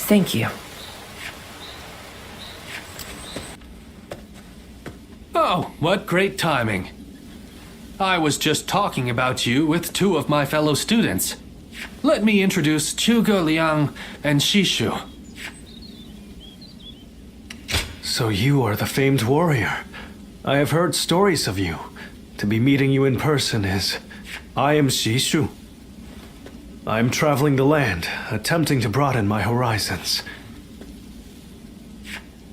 Thank you. Oh, what great timing. I was just talking about you with two of my fellow students. Let me introduce Zhuge Liang and Shishu. So you are the famed warrior. I have heard stories of you. To be meeting you in person is... I am Shishu. I am traveling the land, attempting to broaden my horizons.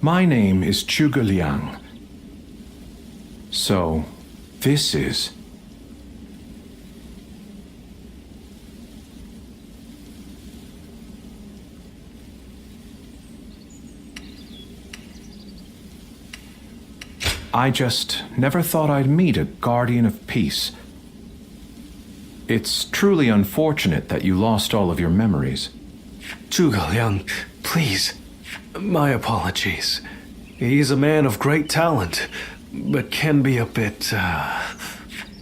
My name is Zhuge Liang. So, this is... I just never thought I'd meet a guardian of peace. It's truly unfortunate that you lost all of your memories. Zhuge Liang, please. My apologies. He's a man of great talent, but can be a bit,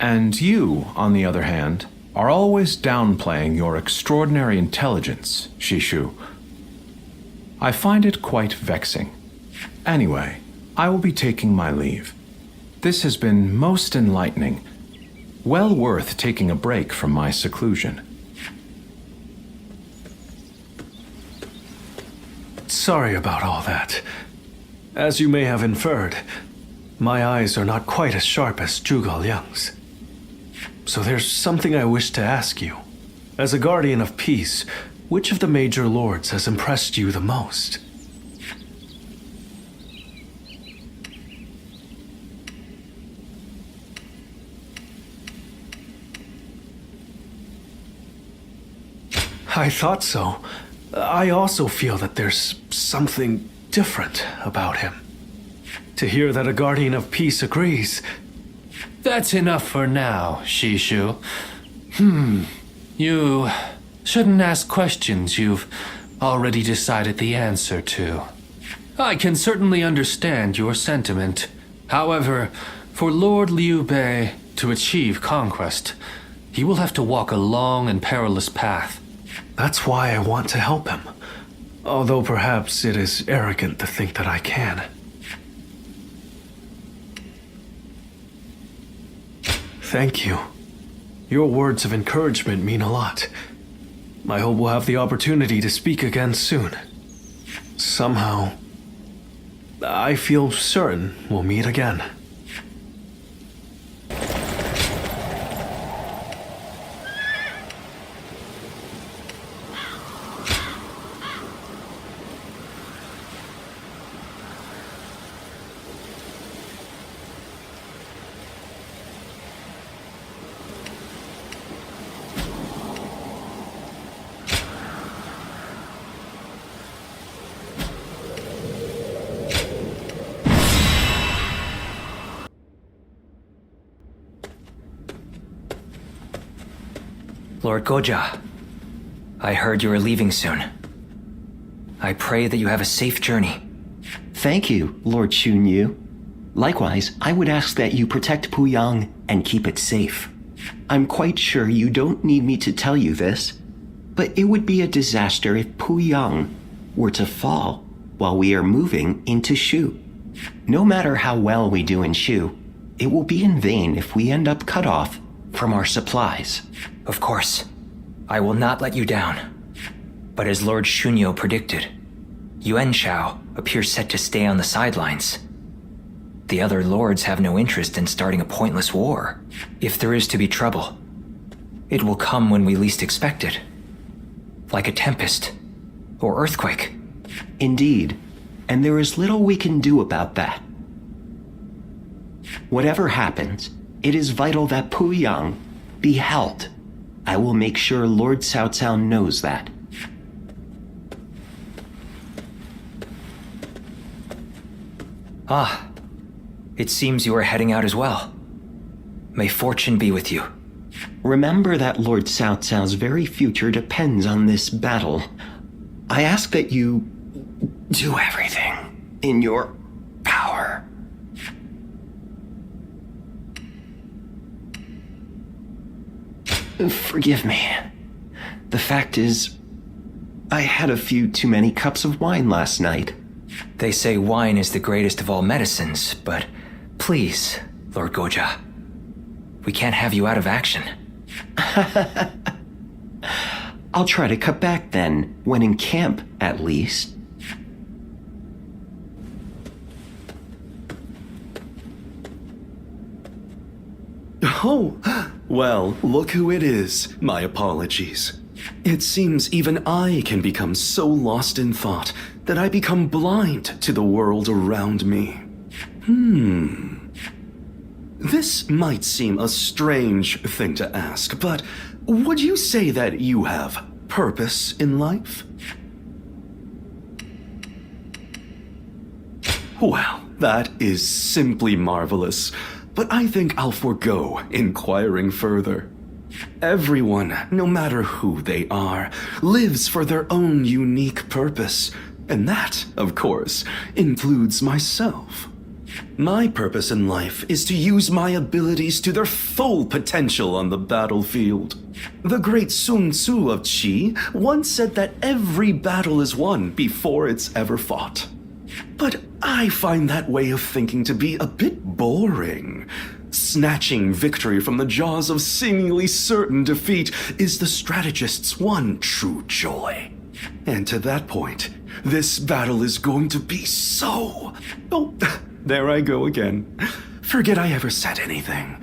And you, on the other hand, are always downplaying your extraordinary intelligence, Shishu. I find it quite vexing. Anyway, I will be taking my leave. This has been most enlightening. Well worth taking a break from my seclusion. Sorry about all that. As you may have inferred, my eyes are not quite as sharp as Zhuge Liang's. So there's something I wish to ask you. As a guardian of peace, which of the major lords has impressed you the most? I thought so. I also feel that there's something different about him. To hear that a guardian of peace agrees... That's enough for now, Shishu. You shouldn't ask questions you've already decided the answer to. I can certainly understand your sentiment. However, for Lord Liu Bei to achieve conquest, he will have to walk a long and perilous path. That's why I want to help him. Although perhaps it is arrogant to think that I can. Thank you. Your words of encouragement mean a lot. I hope we'll have the opportunity to speak again soon. Somehow, I feel certain we'll meet again. Lord Goja, I heard you are leaving soon. I pray that you have a safe journey. Thank you, Lord Xunyu. Likewise, I would ask that you protect Puyang and keep it safe. I'm quite sure you don't need me to tell you this, but it would be a disaster if Puyang were to fall while we are moving into Shu. No matter how well we do in Shu, it will be in vain if we end up cut off from our supplies. Of course, I will not let you down. But as Lord Shunyo predicted, Yuan Shao appears set to stay on the sidelines. The other lords have no interest in starting a pointless war. If there is to be trouble, it will come when we least expect it. Like a tempest or earthquake. Indeed, and there is little we can do about that. Whatever happens, it is vital that Puyang be held. I will make sure Lord Cao Cao knows that. Ah, it seems you are heading out as well. May fortune be with you. Remember that Lord Cao Cao's very future depends on this battle. I ask that you do everything in your power. Forgive me. The fact is, I had a few too many cups of wine last night. They say wine is the greatest of all medicines, but please, Lord Goja, we can't have you out of action. I'll try to cut back then, when in camp, at least. Oh, well, look who it is. My apologies. It seems even I can become so lost in thought that I become blind to the world around me. This might seem a strange thing to ask, but would you say that you have purpose in life? Well, that is simply marvelous, but I think I'll forego inquiring further. Everyone, no matter who they are, lives for their own unique purpose, and that, of course, includes myself. My purpose in life is to use my abilities to their full potential on the battlefield. The great Sun Tzu of Qi once said that every battle is won before it's ever fought. But I find that way of thinking to be a bit boring. Snatching victory from the jaws of seemingly certain defeat is the strategist's one true joy. And to that point, this battle is going to be so... Oh, there I go again. Forget I ever said anything.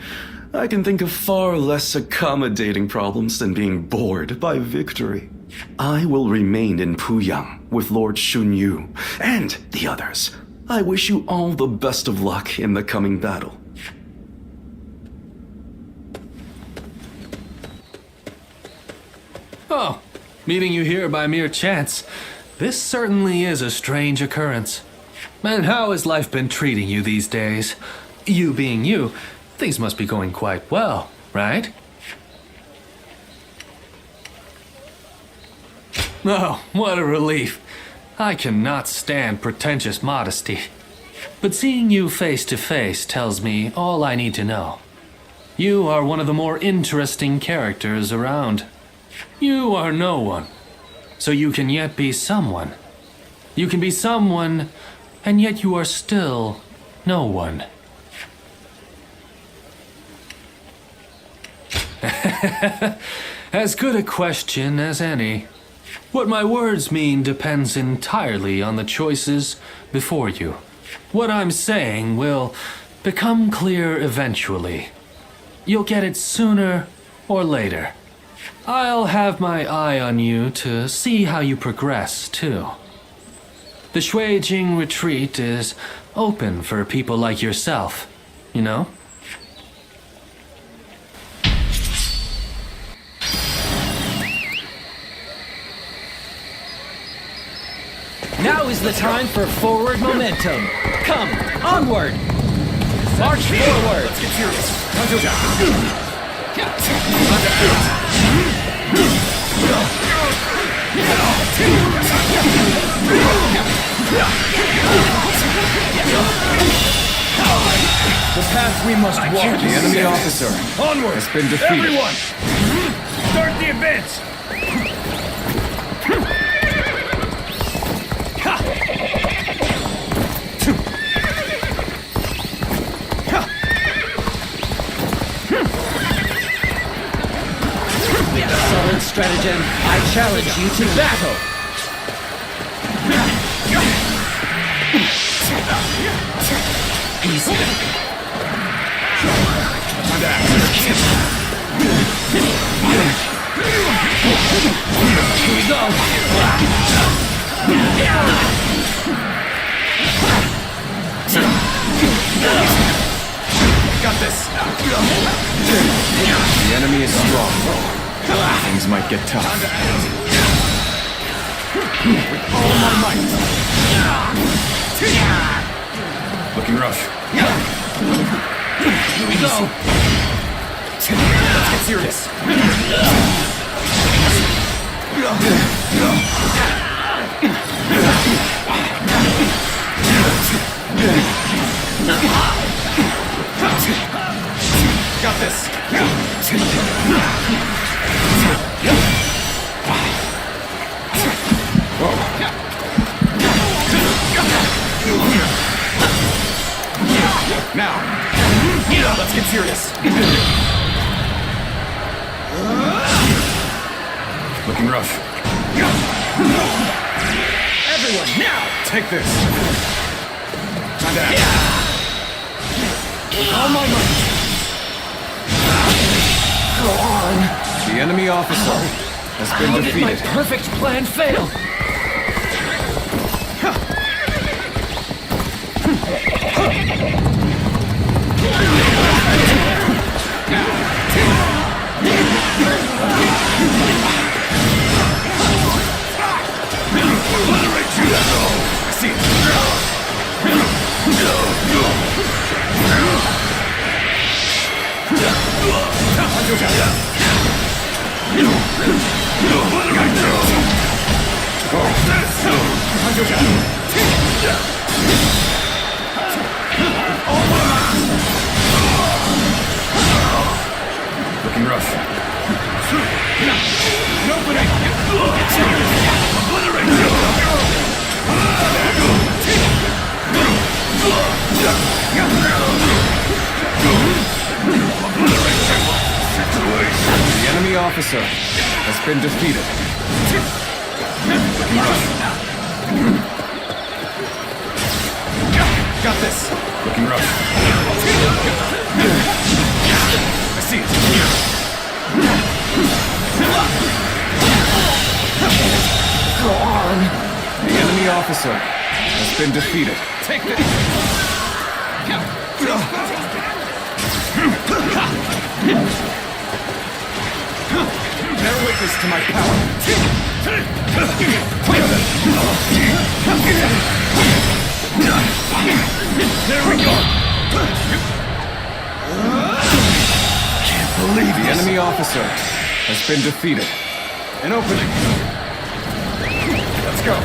I can think of far less accommodating problems than being bored by victory. I will remain in Puyang with Lord Shunyu and the others. I wish you all the best of luck in the coming battle. Oh, meeting you here by mere chance. This certainly is a strange occurrence. And how has life been treating you these days? You being you, things must be going quite well, right? Oh, what a relief. I cannot stand pretentious modesty. But seeing you face to face tells me all I need to know. You are one of the more interesting characters around. You are no one, so you can yet be someone. You can be someone, and yet you are still no one. As good a question as any. What my words mean depends entirely on the choices before you. What I'm saying will become clear eventually. You'll get it sooner or later. I'll have my eye on you to see how you progress, too. The Shuijing retreat is open for people like yourself, you know? Now is the time for forward momentum. Come, onward! March forward! Let's get serious. The path we must walk. The enemy officer Onward! has been defeated. Everyone! Start the advance! With a solid stratagem, I challenge you to battle! Easy. Here we go! Got this! The enemy is strong. Things might get tough. With all my might! Looking rough. Here we go! Let's get serious! Got this! Now! Let's get serious! Looking rough. Everyone, now! Take this! Time to act. With all my might! Go on! The enemy officer has been How did my defeated. perfect plan fail? See it. Looking rough. An opening! The enemy officer has been defeated. Looking rough. Got this. Looking rough. I see it. Go on! The enemy officer has been defeated. Take this. Bear witness to my power. There we go. Can't believe the enemy officer has been defeated. An opening. Let's go.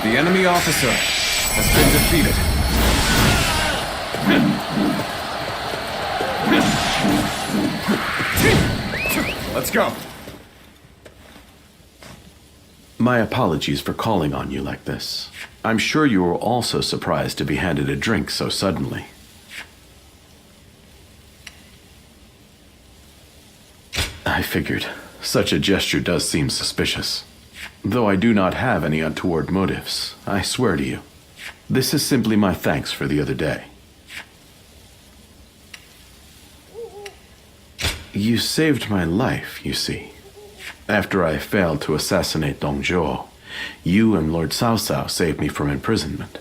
The enemy officer has been defeated. Let's go. My apologies for calling on you like this. I'm sure you were also surprised to be handed a drink so suddenly. I figured. Such a gesture does seem suspicious. Though I do not have any untoward motives, I swear to you. This is simply my thanks for the other day. You saved my life, you see. After I failed to assassinate Dong Zhuo, you and Lord Cao Cao saved me from imprisonment.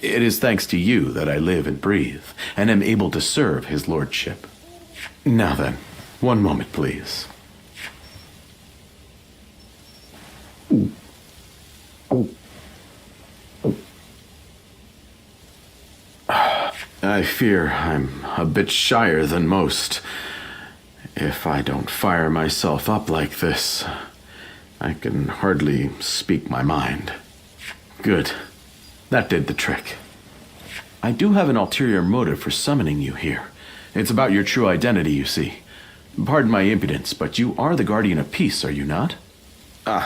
It is thanks to you that I live and breathe, and am able to serve his lordship. Now then, one moment, please. I fear I'm a bit shyer than most. If I don't fire myself up like this, I can hardly speak my mind. Good. That did the trick. I do have an ulterior motive for summoning you here. It's about your true identity, you see. Pardon my impudence, but you are the Guardian of Peace, are you not?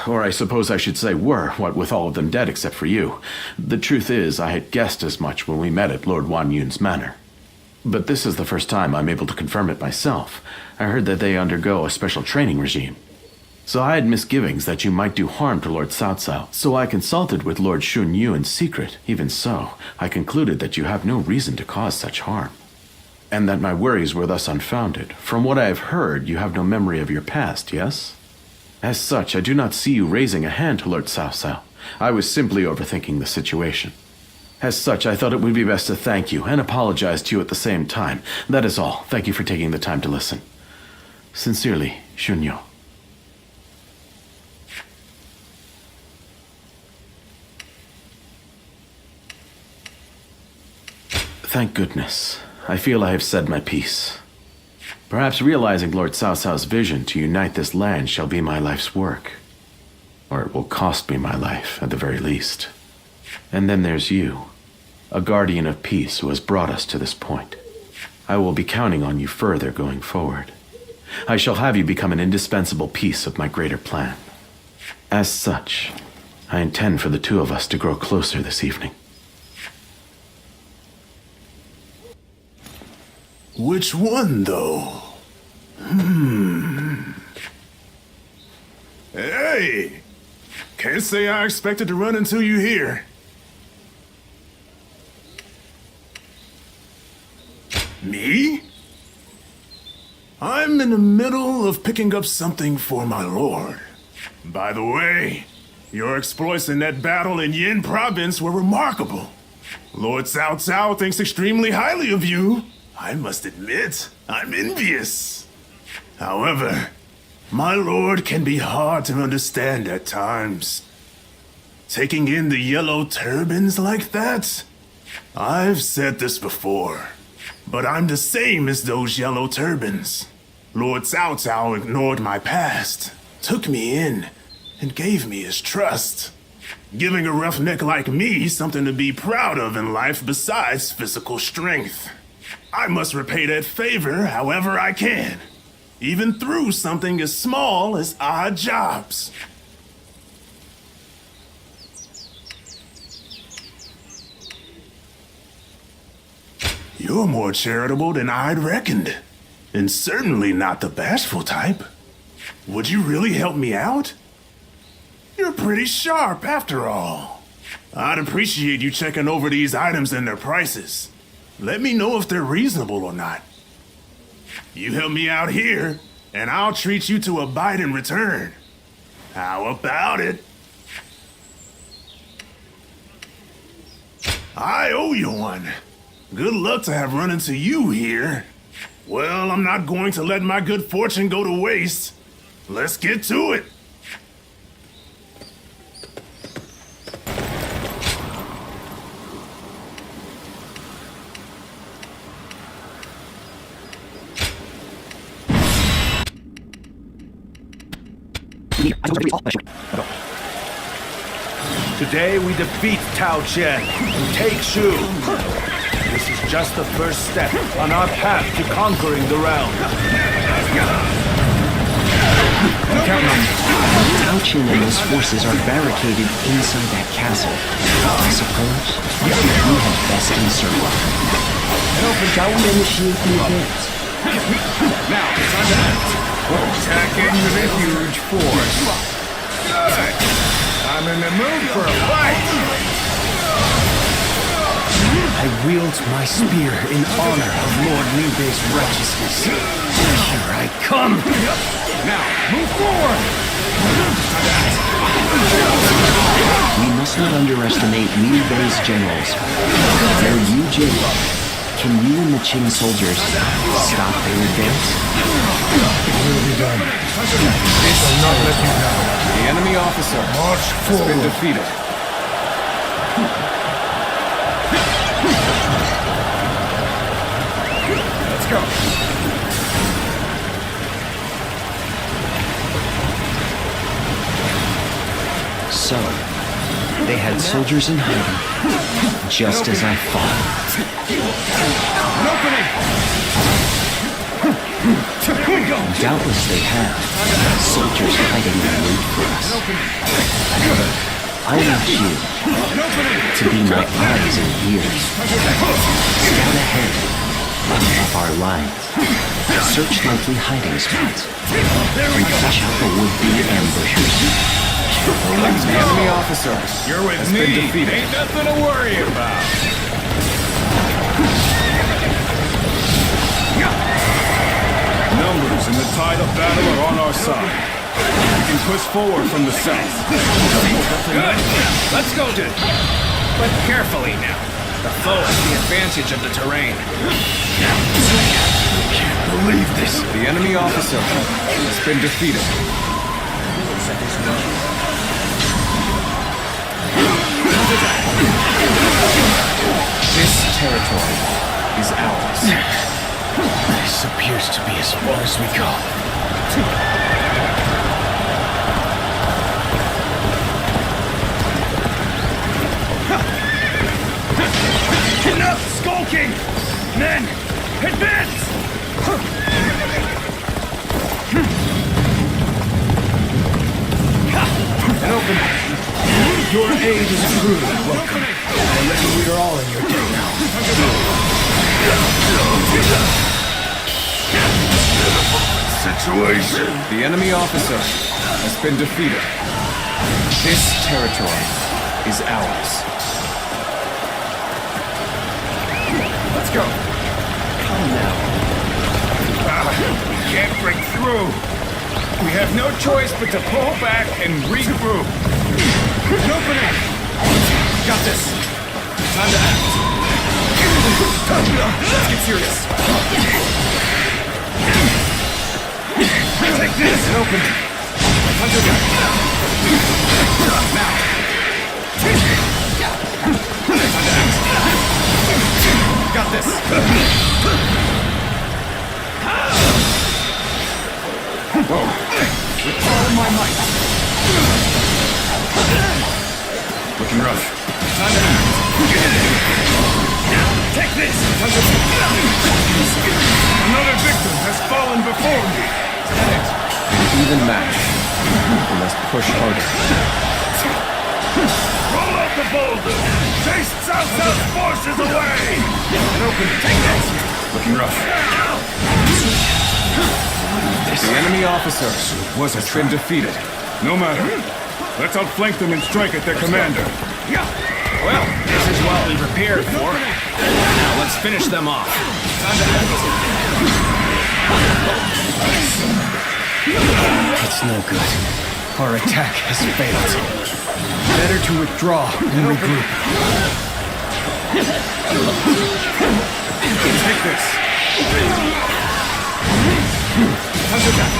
Or I suppose I should say were, what with all of them dead except for you. The truth is, I had guessed as much when we met at Lord Wan Yun's manor. But this is the first time I'm able to confirm it myself. I heard that they undergo a special training regime. So I had misgivings that you might do harm to Lord Cao Cao. So I consulted with Lord Xun Yu in secret. Even so, I concluded that you have no reason to cause such harm. And that my worries were thus unfounded. From what I have heard, you have no memory of your past, yes? As such, I do not see you raising a hand to Lord Cao Cao. I was simply overthinking the situation. As such, I thought it would be best to thank you and apologize to you at the same time. That is all. Thank you for taking the time to listen. Sincerely, Shunyo. Thank goodness. I feel I have said my piece. Perhaps realizing Lord Cao Cao's vision to unite this land shall be my life's work. Or it will cost me my life, at the very least. And then there's you, a guardian of peace who has brought us to this point. I will be counting on you further going forward. I shall have you become an indispensable piece of my greater plan. As such, I intend for the two of us to grow closer this evening. Which one, though? Hey! Can't say I expected to run into you here. Me? I'm in the middle of picking up something for my lord. By the way, your exploits in that battle in Yin province were remarkable. Lord Cao Cao thinks extremely highly of you. I must admit, I'm envious. However, my lord can be hard to understand at times. Taking in the yellow turbans like that? I've said this before, but I'm the same as those yellow turbans. Lord Cao Cao ignored my past, took me in, and gave me his trust. Giving a roughneck like me something to be proud of in life besides physical strength. I must repay that favor however I can, even through something as small as odd jobs. You're more charitable than I'd reckoned, and certainly not the bashful type. Would you really help me out? You're pretty sharp after all. I'd appreciate you checking over these items and their prices. Let me know if they're reasonable or not. You help me out here, and I'll treat you to a bite in return. How about it? I owe you one. Good luck to have run into you here. Well, I'm not going to let my good fortune go to waste. Let's get to it. Today we defeat Tao Chen and take Shu. This is just the first step on our path to conquering the realm. Tao Chen and his forces are barricaded inside that castle. I suppose you had best encircle. Shall we initiate the advance? Now, time to act. Attacking with a huge force. Good. I'm in the mood for a fight. I wield my spear in honor of Lord Liu Bei's righteousness. Here I come! Now, move forward! We must not underestimate Liu Bei's generals. They're Yu Jin. Can you and the Qing soldiers stop their advance? It will be done. They shall not let you down. The enemy officer has been defeated. Let's go. So, they had soldiers in hiding, just as I thought. An opening! Doubtless they have soldiers hiding in wait for us. However, I want you to be my eyes and ears. Scout ahead of our lines. Search likely hiding spots. And flush out the would-be ambushers. The enemy officer You're with has me. been defeated. Ain't nothing to worry about. Numbers and the tide of battle are on our side. We can push forward from the south. Good. Let's go, dude. But carefully now. The foe has the advantage of the terrain. Believe this. The enemy officer has been defeated. This territory is ours. This appears to be as far as we go. Enough skulking! Men, advance! An opening. Your aid is truly welcome. I reckon we are all in your debt now. Situation. The enemy officer has been defeated. This territory is ours. Let's go. Come now. We can't break through. We have no choice but to pull back and regroup. An opening. Got this. Time to act. Let's get serious. Take this. An opening. Hunter gun. Now. Time to act. Got this. Whoa. With all my might. Looking rough. Time to act. Take this! Another victim has fallen before me. An even match. We must push harder. Roll out the boulder! Chase South's forces away! An open. Take this! Looking rough. The enemy officer has been defeated. No matter. Let's outflank them and strike at their commander. Well, this is what we prepared for. Now let's finish them off. Time to act. It's no good. Our attack has failed. Better to withdraw and regroup. Take this. Hunter gun.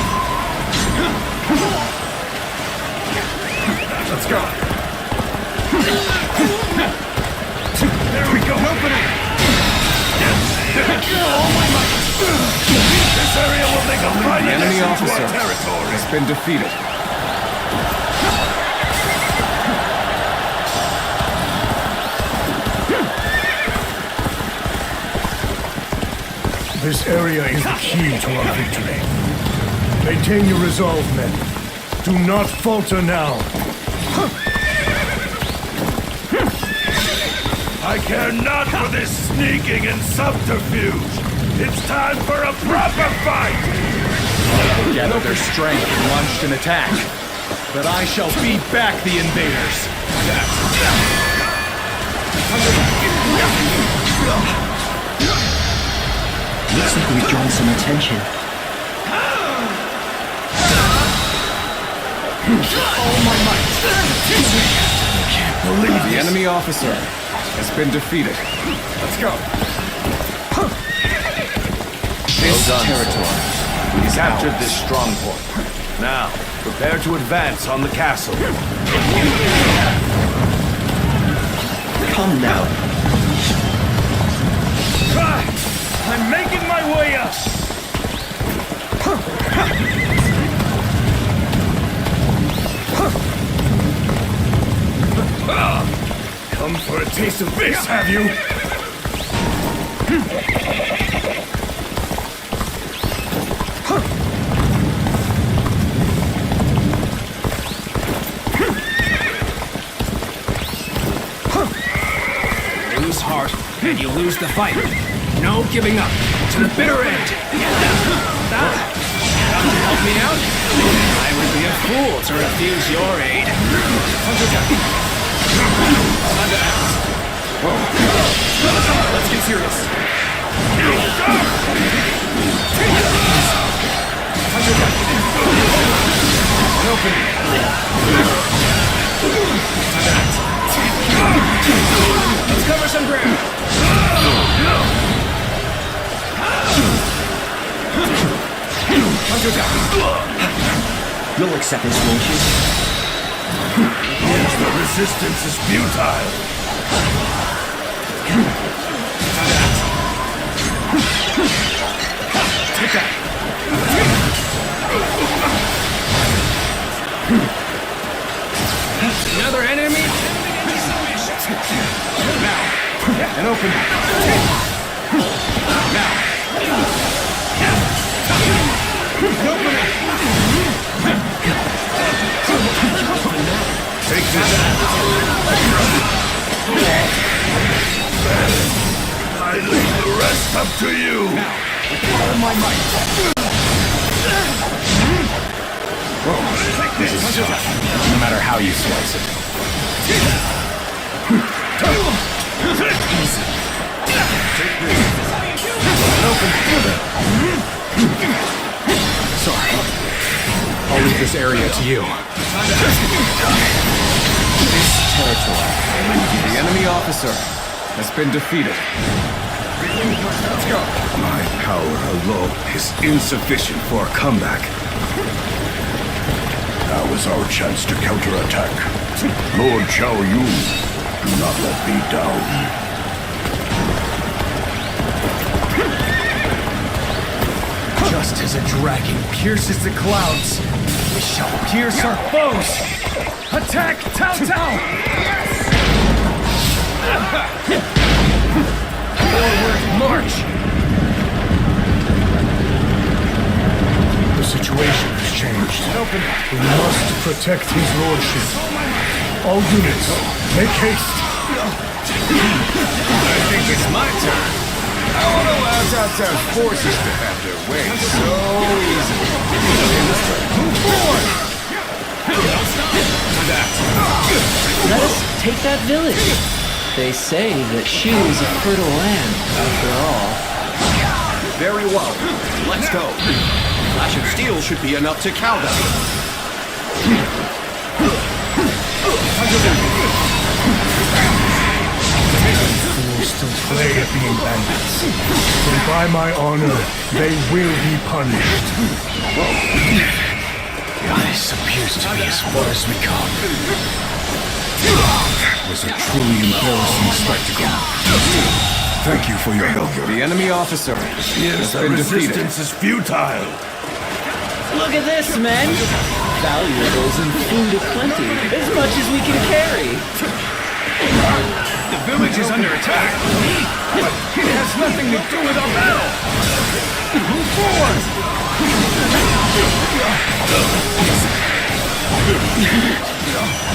Let's go. There we go. Opening. This area will make a fine The enemy addition to officer our territory. has been defeated. This area is the key to our victory. Maintain your resolve, men. Do not falter now. I care not for this sneaking and subterfuge. It's time for a proper fight! Gathered their strength and launched an attack. But I shall beat back the invaders. Looks like we've drawn some attention. All my might. Believe the enemy officer has been defeated. Let's go. This territory is Captured ours. this stronghold. Now, prepare to advance on the castle. Come now. I'm making my way up! Come for a taste of this, have you? Lose heart, and you lose the fight. No giving up. To the bitter end. Come to help me out? I would be a fool to refuse your aid. Hunter gun. Time to act. Let's get serious. Hunter gun. An opening. Time to act. Let's cover some ground. You'll accept this, won't you? Yes, the resistance is futile. Take that. Another enemy? Now. And open. Now. And open it. Take this. I leave the rest up to you. Now. With all my might. This is tough, no matter how you slice it. Easy. Take this. Open. Sorry. I'll leave this area to you. This territory. The enemy officer has been defeated. Let's go. My power alone is insufficient for a comeback. Now is our chance to counterattack. Lord Xiao Yun, do not let me down. Just as a dragon pierces the clouds, we shall pierce our foes! Attack Cao Cao! Forward march! The situation has changed. We must protect his lordship. All units, make haste. I think it's my turn. I won't allow Cao Cao's forces to have their way so easily. Move forward! Let us take that village. They say that Shu is a fertile land, after all. Very well. Let's go. Flash of steel should be enough to cow them. Fools still play at being bandits. And by my honor, they will be punished. This appears to be as far as we come. It was a truly embarrassing spectacle. Thank you for your help. The enemy officer has been defeated. is futile. Look at this, men! Valuables and food aplenty, as much as we can carry. The village is under attack, but it has nothing to do with our battle! Move forward!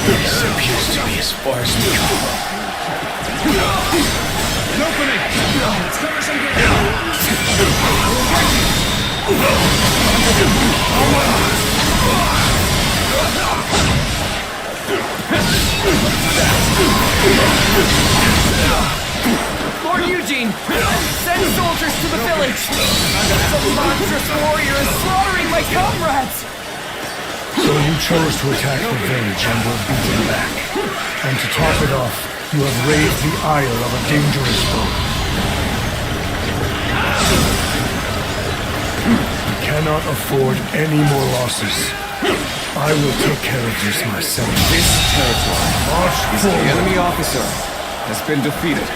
This appears to be as far as we come. An opening! Let's cover some ground! Lord Eugene, send soldiers to the village! Some monstrous warrior is slaughtering my comrades! So you chose to attack the village and were beaten back. And to top it off, you have raised the ire of a dangerous foe. We cannot afford any more losses. I will take care of this myself. This territory March is the enemy officer has been defeated.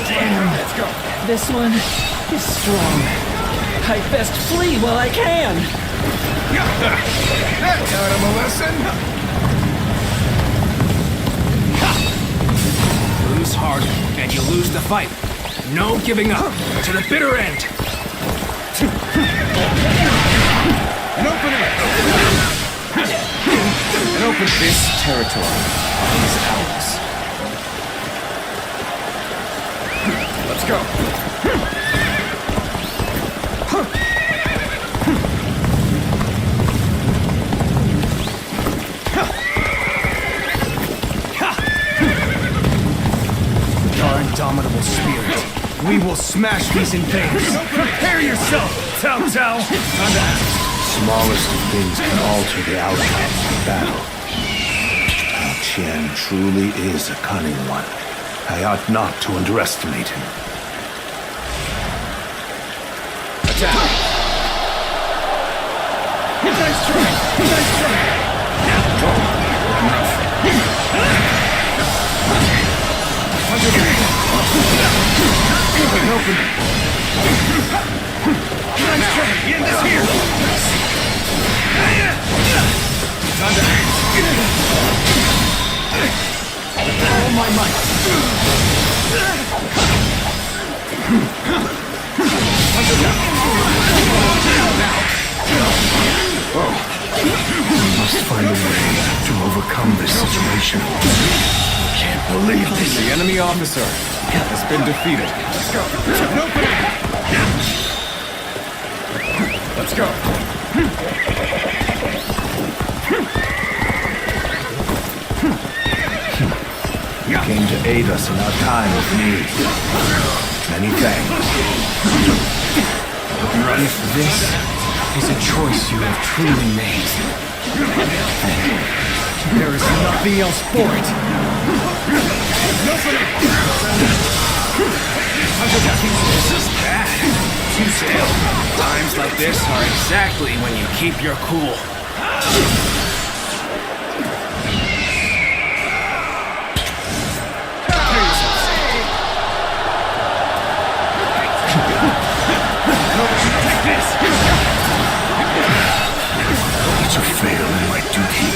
Damn. This one is strong. I best flee while I can. That taught him a lesson! Lose hard, and you lose the fight. No giving up, to the bitter end! An opening! And open this territory is ours. Let's go! Our indomitable spirit. We will smash these invaders. Prepare yourself, Cao Cao! Smallest of things can alter the outcome of the battle. Qian truly is a cunning one. I ought not to underestimate him. Attack! Nice try! Nice try! Nice try! End this here! All my might! Must find a way to overcome this situation. Can't believe this. The enemy officer has been defeated. Let's go! You came to aid us in our time of need. Many thanks. If this is a choice you have truly made, there is nothing else for it. This is bad. You said times like this are exactly when you keep your cool. To fail in my duty.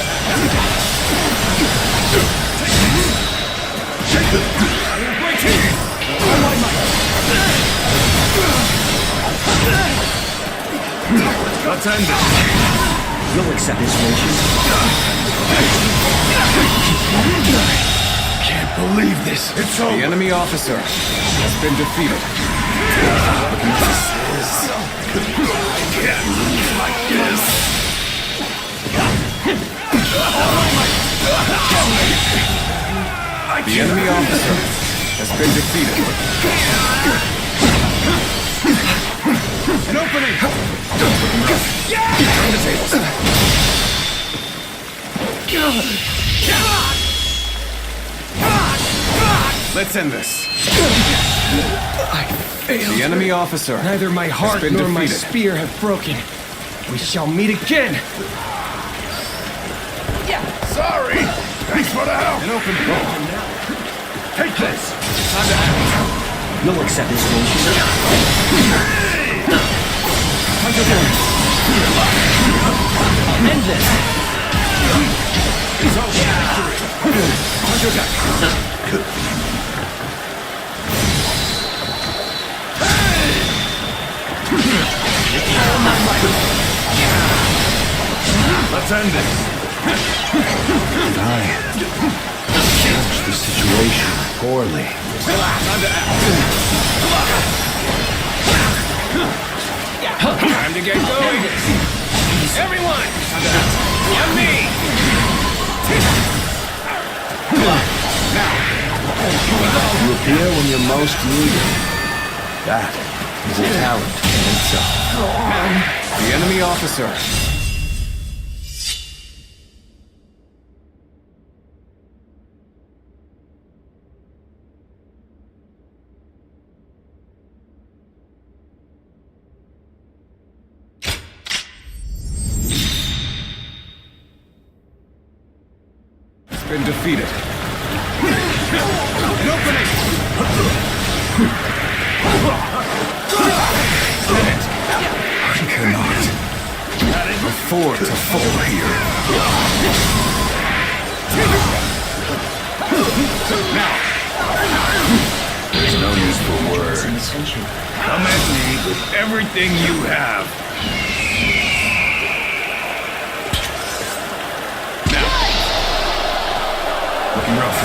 Let's end this. You'll accept this motion. Can't believe this. It's The over. enemy officer has been defeated. The enemy officer has been defeated. An opening! Turn the tables. Let's end this. The enemy officer Neither my heart has been nor my defeated. spear have broken. We shall meet again. Sorry. Thanks for the help. An open door. Take this. Time to act. You'll accept this motion. Time to win. End this. It's over. Victory. Time to attack. Let's end this. Judge the situation poorly. Time to act. Time to get going. Everyone, time to act. And me. You appear when you're most needed. That is a talent in itself. The enemy officer has been defeated. An opening. I cannot afford to fall here. There's no use for words. Come at me with everything you have. Looking rough.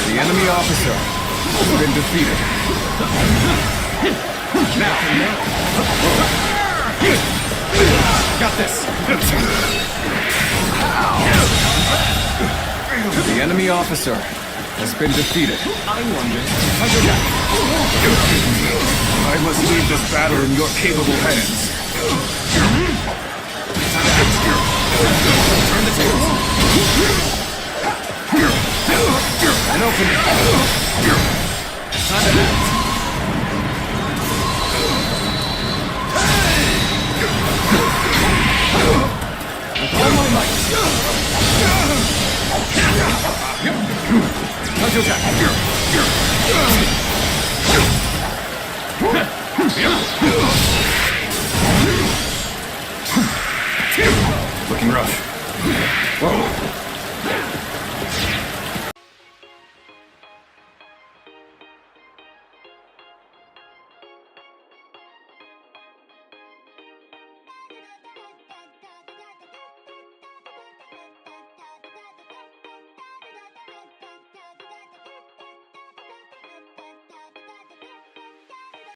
The enemy officer has been defeated. Got this. The enemy officer has been defeated. I must leave this battle in your capable hands. Turn the tables. And open it. Time to act. With all my might. Time to attack. Looking rough. Whoa.